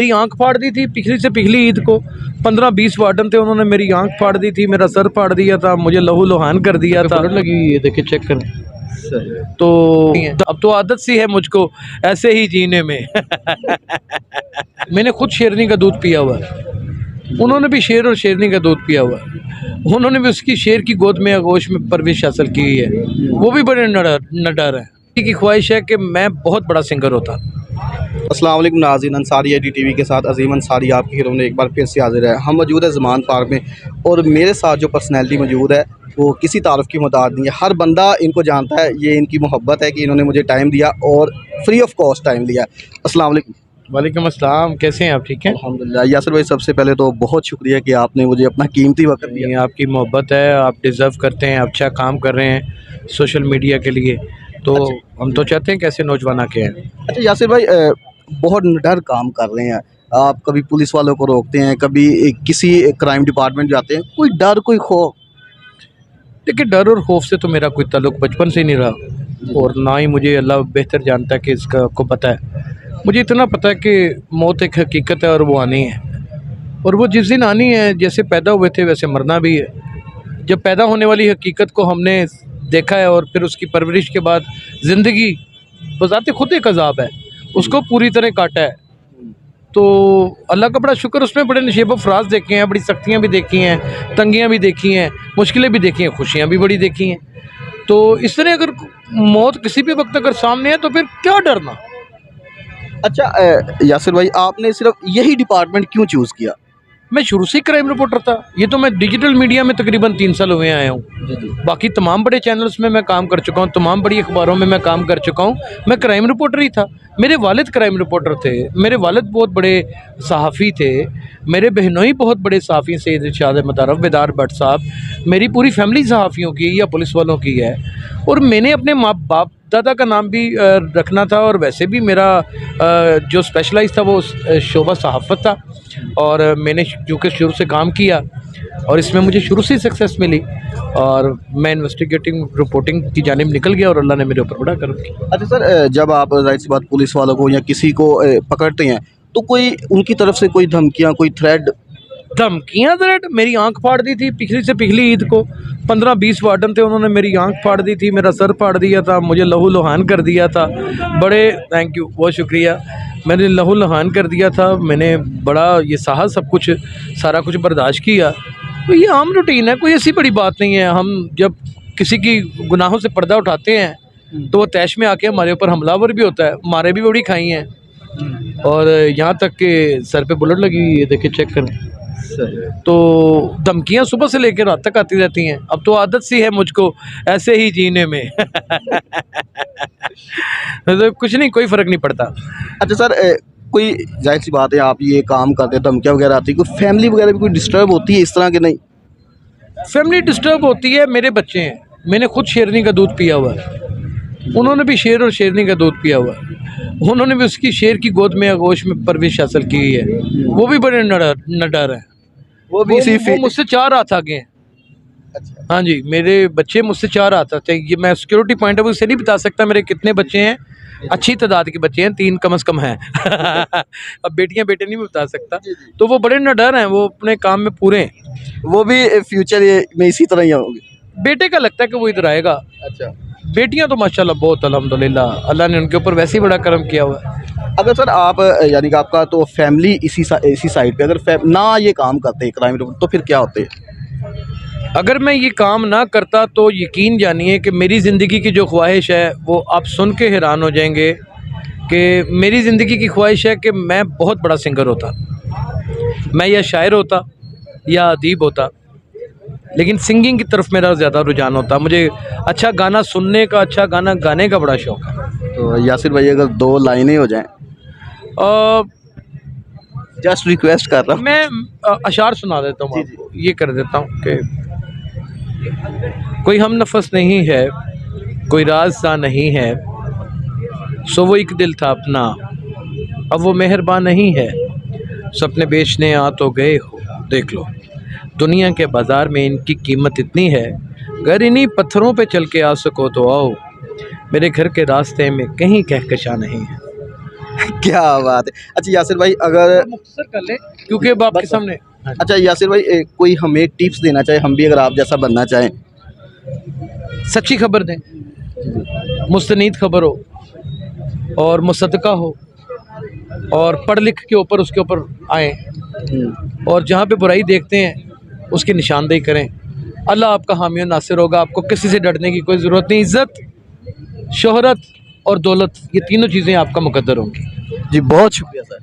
मेरी आंख फाड़ दी थी पिछली से पिछली ईद को। 15-20 वार्डन थे, उन्होंने मेरी आंख फाड़ दी थी, मेरा सर फाड़ दिया था, मुझे लहू लुहान कर दिया था। लगी हुई है, देखिए चेक करें। तो अब तो आदत सी है मुझको ऐसे ही जीने में। मैंने खुद शेरनी का दूध पिया हुआ है, उन्होंने भी शेर और शेरनी का दूध पिया हुआ है। उन्होंने भी उसकी शेर की गोद में आगोश में परवरिश हासिल की है, वो भी बड़े नडर है। की ख्वाहिश है कि मैं बहुत बड़ा सिंगर होता। अस्सलाम वालेकुम नाज़रीन, अंसारी आई डी टीवी के साथ अजीम अंसारी आपकी हीरो ने एक बार फिर से हाजिर है। हम मौजूद है ज़मान पार्क में और मेरे साथ जो पर्सनैलिटी मौजूद है वो किसी तारुफ की मोहताज नहीं है। हर बंदा इनको जानता है, ये इनकी मोहब्बत है कि इन्होंने मुझे टाइम दिया और फ्री ऑफ कॉस्ट टाइम दिया। अस्सलाम वालेकुम। वालेकुम अस्सलाम, कैसे हैं आप? ठीक हैं अल्हम्दुलिल्लाह। यासिर भाई, सबसे पहले तो बहुत शुक्रिया कि आपने मुझे अपना कीमती वक्त दिया। ये आपकी मोहब्बत है, आप डिज़र्व करते हैं, अच्छा काम कर रहे हैं सोशल मीडिया के लिए, तो हम तो चाहते हैं कैसे नौजवान आके हैं। अच्छा यासिर भाई, बहुत डर काम कर रहे हैं आप, कभी पुलिस वालों को रोकते हैं, कभी किसी क्राइम डिपार्टमेंट जाते हैं, कोई डर कोई खौफ? देखिए, डर और खौफ से तो मेरा कोई ताल्लुक बचपन से नहीं रहा और ना ही मुझे अल्लाह बेहतर जानता है कि इसका को पता है। मुझे इतना पता है कि मौत एक हकीकत है और वो आनी है, और वो जिस दिन आनी है, जैसे पैदा हुए थे वैसे मरना भी है। जब पैदा होने वाली हकीकत को हमने देखा है और फिर उसकी परवरिश के बाद ज़िंदगी बज़ाते खुद एक अज़ाब है, उसको पूरी तरह काटा है। तो अल्लाह का बड़ा शुक्र, उसमें बड़े नशेब अफराज देखे हैं, बड़ी सख्तियाँ भी देखी हैं, तंगियाँ भी देखी हैं, मुश्किलें भी देखी हैं, खुशियाँ भी बड़ी देखी हैं। तो इस तरह अगर मौत किसी भी वक्त अगर सामने है तो फिर क्या डरना। अच्छा यासिर भाई, आपने सिर्फ यही डिपार्टमेंट क्यों चूज़ किया? मैं शुरू से ही क्राइम रिपोर्टर था। ये तो मैं डिजिटल मीडिया में तकरीबन 3 साल हुए आया हूँ। बाकी तमाम बड़े चैनल्स में मैं काम कर चुका हूँ, तमाम बड़ी अखबारों में मैं काम कर चुका हूँ। मैं क्राइम रिपोर्टर ही था। मेरे वालिद क्राइम रिपोर्टर थे, मेरे वालिद बहुत बड़े सहाफ़ी थे, मेरे बहनोई बहुत बड़े सहाफ़ी सैयद इरशाद मुतरफ बेदार भट्ट साहब, मेरी पूरी फैमिली सहाफ़ियों की या पुलिस वालों की है। और मैंने अपने माँ बाप दादा का नाम भी रखना था, और वैसे भी मेरा जो स्पेशलाइज था वो शोबा सहाफ़त था, और मैंने क्योंकि शुरू से काम किया और इसमें मुझे शुरू से ही सक्सेस मिली, और मैं इन्वेस्टिगेटिंग रिपोर्टिंग की जानिब निकल गया और अल्लाह ने मेरे ऊपर बड़ा करम किया। अच्छा सर, जब आप ज़ाहिर सी बात पुलिस वालों को या किसी को पकड़ते हैं तो कोई उनकी तरफ से कोई धमकियाँ, कोई थ्रेड? धमकियाँ थ्रेड? मेरी आंख फाड़ दी थी पिछली से पिछली ईद को। 15-20 वार्डन थे, उन्होंने मेरी आंख फाड़ दी थी, मेरा सर फाड़ दिया था, मुझे लहू लुहान कर दिया था। बड़े थैंक यू, बहुत शुक्रिया। मैंने लहू लुहान कर दिया था, मैंने बड़ा ये सहा, सब कुछ सारा कुछ बर्दाश्त किया। तो ये आम रूटीन है, कोई ऐसी बड़ी बात नहीं है। हम जब किसी की गुनाहों से पर्दा उठाते हैं तो वो तैश में आके हमारे ऊपर हमलावर भी होता है। मारे भी बड़ी खाई हैं, और यहाँ तक कि सर पे बुलेट लगी हुई है, देखिए चेक करें। तो धमकियाँ सुबह से लेकर रात तक आती रहती हैं। अब तो आदत सी है मुझको ऐसे ही जीने में। तो कुछ नहीं, कोई फ़र्क नहीं पड़ता। अच्छा सर, कोई जाहिर सी बात है आप ये काम करते हैं, धमकियाँ वगैरह आती है, कोई फैमिली वगैरह भी कोई डिस्टर्ब होती है इस तरह के? नहीं, फैमिली डिस्टर्ब होती है। मेरे बच्चे हैं, मैंने खुद शेरनी का दूध पिया हुआ है, उन्होंने भी शेर और शेरनी का दूध पिया हुआ है। उन्होंने भी उसकी शेर की गोद में आगोश में परवरिश हासिल की है, वो भी बड़े नडर है। वो मुझसे 4 हाथ आगे हैं। अच्छा। हाँ जी, मेरे बच्चे मुझसे 4 हाथ आते हैं। ये मैं सिक्योरिटी पॉइंट ऑफ व्यू से नहीं बता सकता मेरे कितने बच्चे हैं, अच्छी तादाद के बच्चे हैं, 3 कम से कम हैं। अब बेटियां बेटे नहीं बता सकता। तो वो बड़े नडर हैं, वो अपने काम में पूरे हैं। वो भी फ्यूचर में इसी तरह ही होंगे? बेटे का लगता है कि वो इधर आएगा। अच्छा। बेटियां तो माशाल्लाह बहुत, अल्हम्दुलिल्लाह, अल्लाह ने उनके ऊपर वैसे ही बड़ा करम किया हुआ है। अगर सर आप यानी कि आपका तो फैमिली इसी साइड पे, अगर ना ये काम करते क्राइम तो फिर क्या होते? अगर मैं ये काम ना करता तो यकीन जानिए कि मेरी ज़िंदगी की जो ख्वाहिश है वो आप सुन के हैरान हो जाएंगे कि मेरी ज़िंदगी की ख्वाहिश है कि मैं बहुत बड़ा सिंगर होता। मैं या शायर होता या अदीब होता, लेकिन सिंगिंग की तरफ मेरा ज़्यादा रुझान होता। मुझे अच्छा गाना सुनने का, अच्छा गाना गाने का बड़ा शौक़ है। तो यासिर भाई, अगर 2 लाइनें हो जाएं, जस्ट रिक्वेस्ट कर रहा हूँ। मैं अशार सुना देता हूँ आपको। ये कर देता हूँ कि कोई हम नफस नहीं है, कोई राज़ नहीं है, सो वो एक दिल था अपना, अब वो मेहरबान नहीं है, सपने बेचने आ तो गए हो, देख लो दुनिया के बाज़ार में इनकी कीमत इतनी है, अगर इन्हीं पत्थरों पे चल के आ सको तो आओ, मेरे घर के रास्ते में कहीं कहकशा नहीं है। क्या बात है। अच्छा यासिर भाई, अगर मुख्तसर कर ले क्योंकि अब आपके सामने। अच्छा यासिर भाई, कोई हमें टिप्स देना चाहे, हम भी अगर आप जैसा बनना चाहें। सच्ची खबर दें, मुस्तनीद खबर हो और मुसद्दका हो और पढ़ लिख के ऊपर उसके ऊपर आएँ और जहाँ पे बुराई देखते हैं उसकी निशानदेही करें। अल्लाह आपका हामी और नासिर होगा, आपको किसी से डरने की कोई ज़रूरत नहीं। इज़्ज़त, शोहरत और दौलत, ये तीनों चीज़ें आपका मुकद्दर होंगी। जी बहुत शुक्रिया सर।